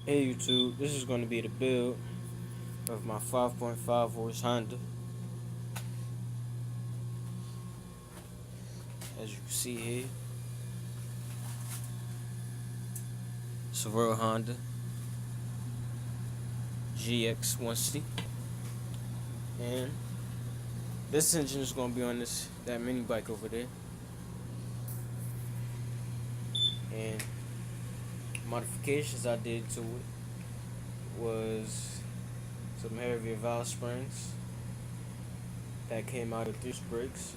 Hey YouTube, this is going to be the build of my 5.5 horse Honda. As you can see here, it's a real Honda GX160, and this engine is going to be on that mini bike over there. And modifications I did to it was some heavier valve springs that came out of 3 briggs.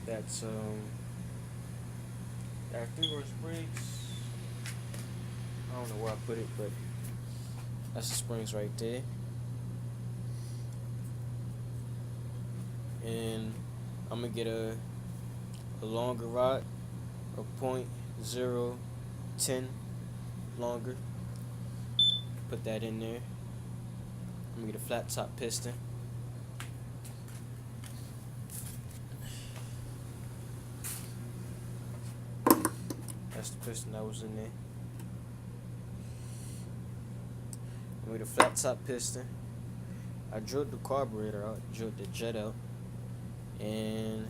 That's that 3 briggs. I don't know where I put it, but that's the springs right there. And I'm gonna get a longer rod, a .010 longer. Put that in there. I'm gonna get a flat top piston. That's the piston that was in there. I'm gonna get a flat top piston. I drilled the carburetor out, drilled the jet out, and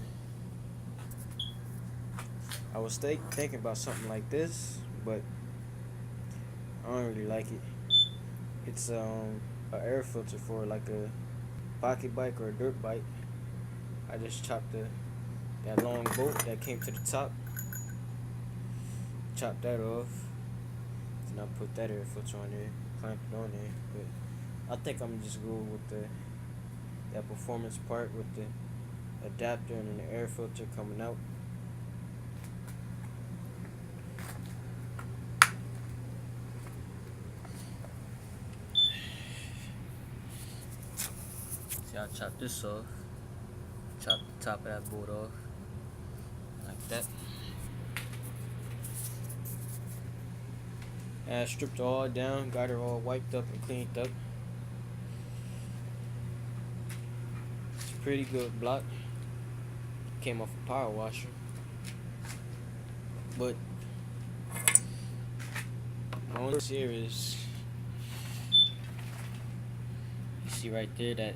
I was thinking about something like this, but I don't really like it. It's an air filter for like a pocket bike or a dirt bike. I just chopped that long bolt that came to the top, chopped that off, and I put that air filter on there, clamped it on there. But I think I'm just go with that performance part with the adapter and then the air filter coming out. See, I'll chop this off, chop the top of that bolt off, like that. And I stripped her all down, got her all wiped up and cleaned up. It's a pretty good block. Came off a power washer. But my only here is, you see right there, that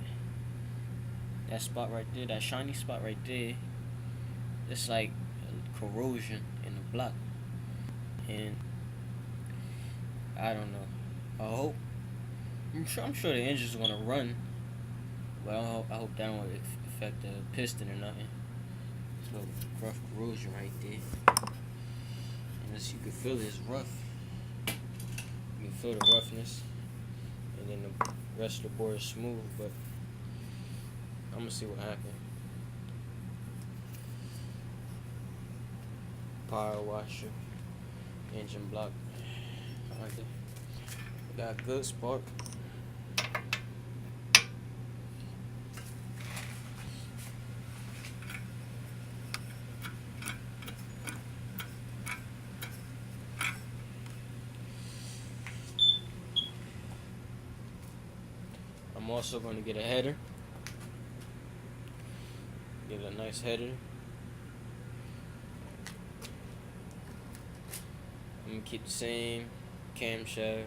spot right there, that shiny spot right there, it's like corrosion in the block. And I don't know. I'm sure the engine's gonna run, but I hope that don't affect the piston or nothing. It's a little rough corrosion right there. And as you can feel, it's rough. You can feel the roughness, and then the rest of the board is smooth. But I'm gonna see what happens. Power washer, engine block. Right there. Got a good spark. I'm also going to get a header. Get a nice header. I'm going to keep the same camshaft.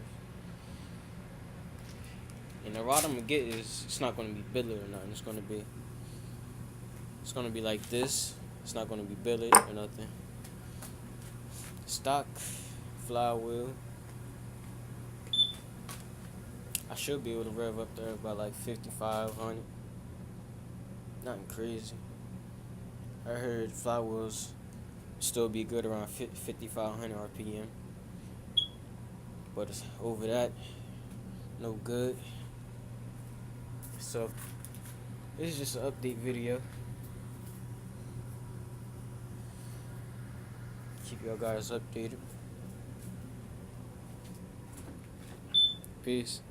And the rod I'm going to get it's not going to be billet or nothing. It's going to be like this. It's not going to be billet or nothing. Stock flywheel. I should be able to rev up there by like 5,500. Nothing crazy. I heard flywheels still be good around 5,500 RPM. But it's over that, no good. So this is just an update video. Keep y'all guys updated. Peace.